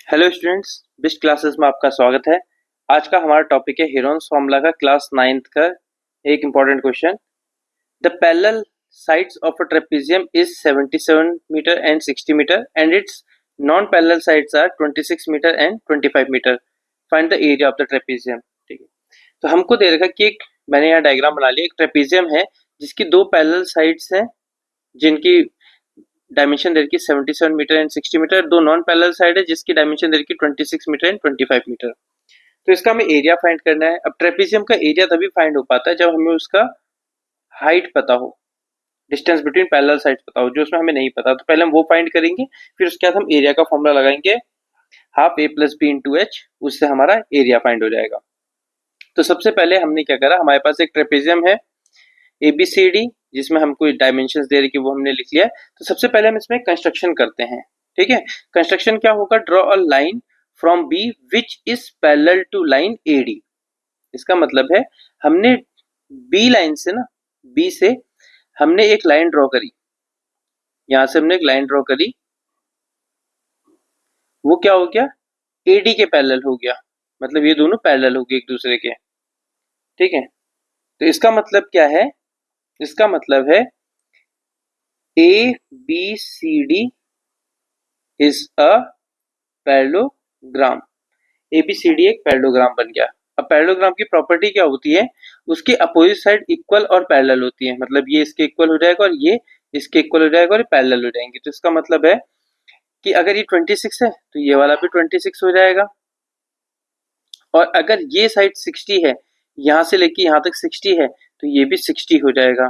Hello students, Bisht classes में आपका स्वागत है। आज का हमारा टॉपिक है हेरोन्स फॉर्मूला का क्लास 9th का एक important question. The parallel sides of a trapezium is 77 metre and 60 metre and its non parallel sides are 26 metre and 25 metre. Find the area of the trapezium. ठीक है, तो हमको दे रखा कि मैंने यहाँ डायग्राम बना लिया। एक ट्रेपेजियम है जिसकी दो पैरेलल साइड्स हैं जिनकी डायमेंशन दे रखी 77 मीटर एंड 60 मीटर। दो नॉन पैरेलल साइड है जिसकी डायमेंशन दे रखी 26 मीटर एंड 25 मीटर। तो इसका हमें एरिया फाइंड करना है। अब ट्रेपेजियम का एरिया तभी फाइंड हो पाता है जब हमें उसका हाइट पता हो, डिस्टेंस बिटवीन पैरेलल साइड्स पता हो, जो उसमें हमें नहीं पता। तो पहले हम वो फाइंड करेंगे, फिर उसके बाद हम एरिया का फॉर्मूला लगाएंगे हाफ ए प्लस बी इंटू एच, उससे हमारा एरिया फाइंड हो जाएगा। तो सबसे पहले हमने क्या करा, हमारे पास एक ट्रेपेजियम है ABCD जिसमें हमको डायमेंशंस दे रही वो हमने लिख लिया है। तो सबसे पहले हम इसमें कंस्ट्रक्शन करते हैं। ठीक है, कंस्ट्रक्शन क्या होगा, draw a line from B which is parallel to line AD। इसका मतलब है हमने B लाइन से ना, B से हमने एक लाइन ड्रॉ करी, यहां से हमने एक लाइन ड्रॉ करी, वो क्या हो गया, AD के पैरेलल हो गया, मतलब ये दोनों पैरेलल हो गए एक दूसरे के। ठीक है, तो इसका मतलब क्या है, इसका मतलब है ABCD is a parallelogram. ABCD एक पैरेललोग्राम बन गया। अब पैरेललोग्राम की प्रॉपर्टी क्या होती है, उसके अपोजिट साइड इक्वल और पैरेलल होती है। मतलब ये इसके इक्वल हो जाएगा और ये इसके इक्वल हो जाएगा और ये पैरेलल हो जाएंगे। तो इसका मतलब है कि अगर ये 26 है तो ये वाला भी 26 हो जाएगा, और अगर ये साइड 60 है, यहां से लेके यहां तक 60 है, तो ये भी 60 हो जाएगा।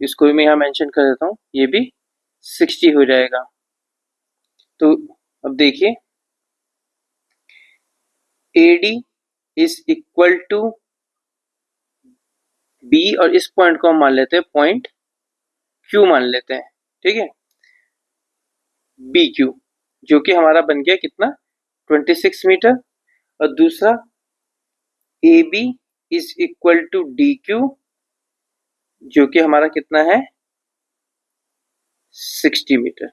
इसको भी मैं यहाँ मेंशन कर देता हूँ, ये भी 60 हो जाएगा। तो अब देखिए, AD is equal to B और इस पॉइंट को हम मान लेते हैं पॉइंट Q मान लेते हैं। ठीक है, BQ जो कि हमारा बन गया कितना, 26 मीटर। और दूसरा AB is equal to DQ जो कि हमारा कितना है, 60 मीटर।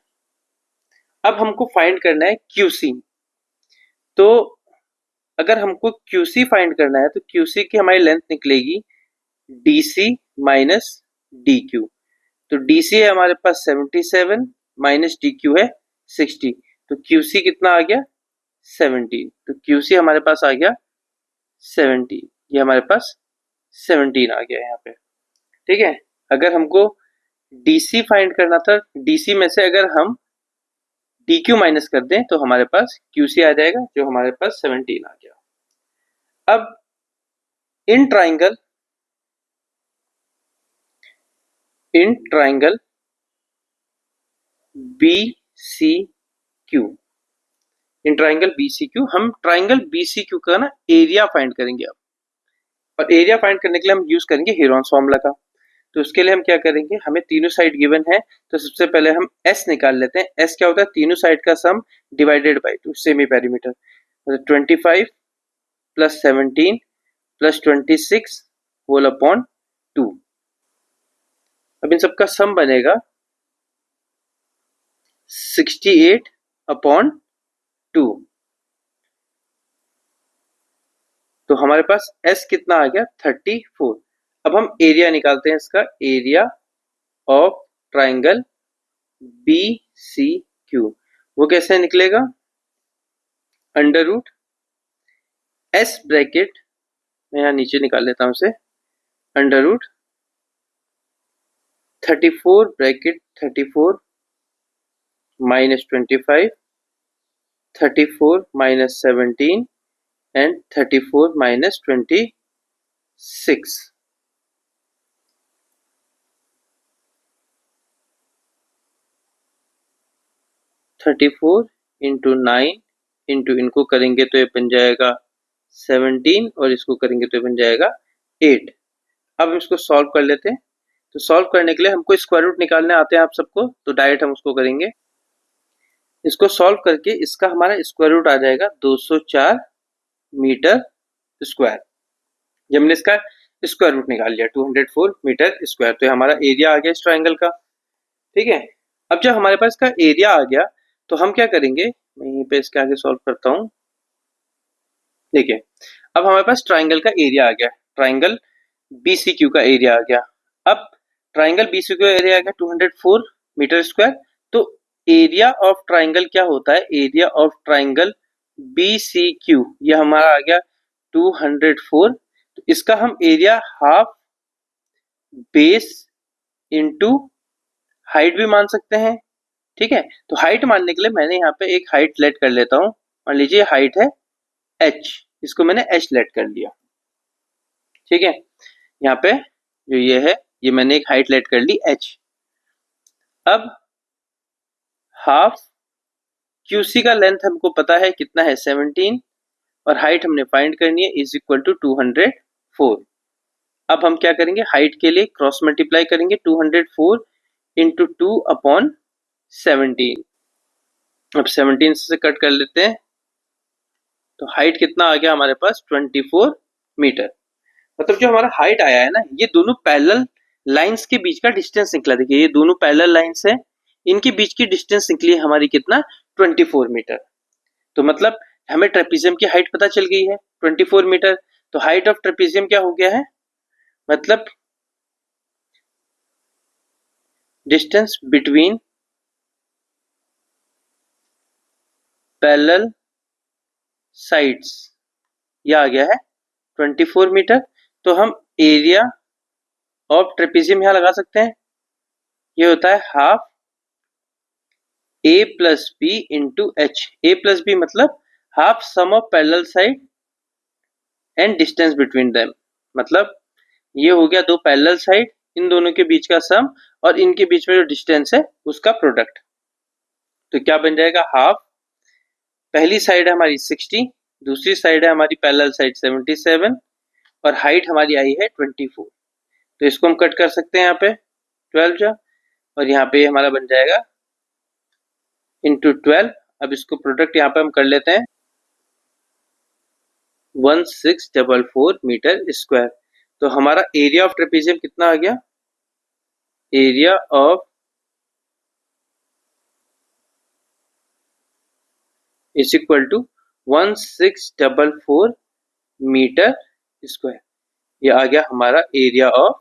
अब हमको फाइंड करना है QC। तो अगर हमको QC फाइंड करना है तो QC की हमारी लेंथ निकलेगी DC माइनस DQ। तो DC है हमारे पास 77 माइनस DQ है 60, तो QC कितना आ गया, 17। तो QC हमारे पास आ गया 17, ये हमारे पास 17 आ गया यहाँ पे। ठीक है, अगर हमको DC फाइंड करना था, DC में से अगर हम DQ माइनस कर दें तो हमारे पास QC आ जाएगा जो हमारे पास 17 आ गया। अब in triangle BCQ, in triangle BCQ, हम ट्राइंगल BCQ का ना एरिया फाइंड करेंगे अब। और एरिया फाइंड करने के लिए हम यूज करेंगे हेरोन्स फॉर्मूला का। तो उसके लिए हम क्या करेंगे, हमें तीनों साइड गिवन है, तो सबसे पहले हम S निकाल लेते हैं। S क्या होता है, तीनों साइड का सम डिवाइडेड बाई 2, सेमी पेरीमीटर। तो 25 प्लस 17 प्लस 26 होल अपॉन 2। अब इन सबका सम बनेगा 68 अपॉन 2। तो हमारे पास S कितना आ गया, 34। अब हम एरिया निकालते हैं इसका, एरिया ऑफ ट्राइंगल BCQ। वो कैसे निकलेगा, अंडर रूट S ब्रैकेट, मैं यहाँ नीचे निकाल लेता हूं उसे, under root 34 bracket 34 minus 25, 34 minus 17 and 34 minus 26। Thirty four into 9 into इनको करेंगे तो ये बन जाएगा 17 और इसको करेंगे तो ये बन जाएगा 8। अब हम इसको सॉल्व कर लेते हैं। तो सॉल्व करने के लिए हमको स्क्वायर रूट निकालने आते हैं आप सबको, तो डायरेक्ट हम उसको करेंगे। इसको सॉल्व करके इसका हमारा स्क्वायर रूट आ जाएगा 204 मीटर स्क्वायर। जब हमने इसका स्क्वायर रूट निकाल लिया 204 मीटर स्क्वायर, तो हमारा एरिया आ गया इस ट्राइंगल का। ठीक है, अब जब हमारे पास इसका एरिया आ गया तो हम क्या करेंगे, मैं यहीं पे इसके आगे सॉल्व करता हूँ। देखिए अब हमारे पास ट्राइंगल का एरिया आ गया, ट्राइंगल BCQ का एरिया आ गया। अब ट्राइंगल BCQ का एरिया आ गया 204 मीटर स्क्वायर। तो एरिया ऑफ ट्राइंगल क्या होता है, एरिया ऑफ ट्राइंगल BCQ ये हमारा आ गया 204। तो इसका हम area half base into height भी मान सकते हैं। ठीक है, तो हाइट मानने के लिए मैंने यहाँ पे एक हाइट लेट कर लेता हूँ। मान लीजिए हाइट है h, इसको मैंने h लेट कर लिया। ठीक है, यहाँ पे जो ये है ये मैंने एक हाइट लेट कर ली h। अब हाफ QC का लेंथ हमको पता है कितना है 17 और हाइट हमने फाइंड करनी है इज इक्वल टू 204। अब हम क्या करेंगे, हाइट के लिए क्रॉस मल्टीप्लाई करेंगे 204 इंटू 2 अपॉन 17। अब 17 से कट कर लेते हैं तो हाइट कितना आ गया हमारे पास 24 मीटर। मतलब जो हमारा हाइट आया है ना, ये दोनों पैरेलल लाइंस के बीच का डिस्टेंस निकला। देखिए ये दोनों पैरेलल लाइंस है, इनके बीच की डिस्टेंस निकली हमारी कितना 24 मीटर। तो मतलब हमें ट्रेपीजियम की हाइट पता चल गई है 24 मीटर। तो हाइट ऑफ ट्रेपीजियम क्या हो गया है, मतलब डिस्टेंस बिटवीन पैरेलल साइड्स ये आ गया है 24 मीटर। तो हम एरिया ऑफ ट्रेपीजियम यहां लगा सकते हैं, ये होता है half a plus B into H. A plus B मतलब half sum of parallel side and distance between them. मतलब ये हो गया दो पैरेलल साइड, इन दोनों के बीच का सम और इनके बीच में जो डिस्टेंस है उसका प्रोडक्ट। तो क्या बन जाएगा, हाफ पहली साइड है हमारी 60, दूसरी साइड है हमारी पैरेलल साइड 77 और हाइट हमारी आई है 24। तो इसको हम कट कर सकते हैं यहाँ पे 12 जा, और यहाँ पे हमारा बन जाएगा इंटू 12। अब इसको प्रोडक्ट यहाँ पे हम कर लेते हैं 1644 मीटर स्क्वायर। तो हमारा एरिया ऑफ ट्रेपीजियम कितना आ गया, area of is equal to 1644 metre square. ये आ गया हमारा एरिया ऑफ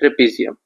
ट्रेपीजियम।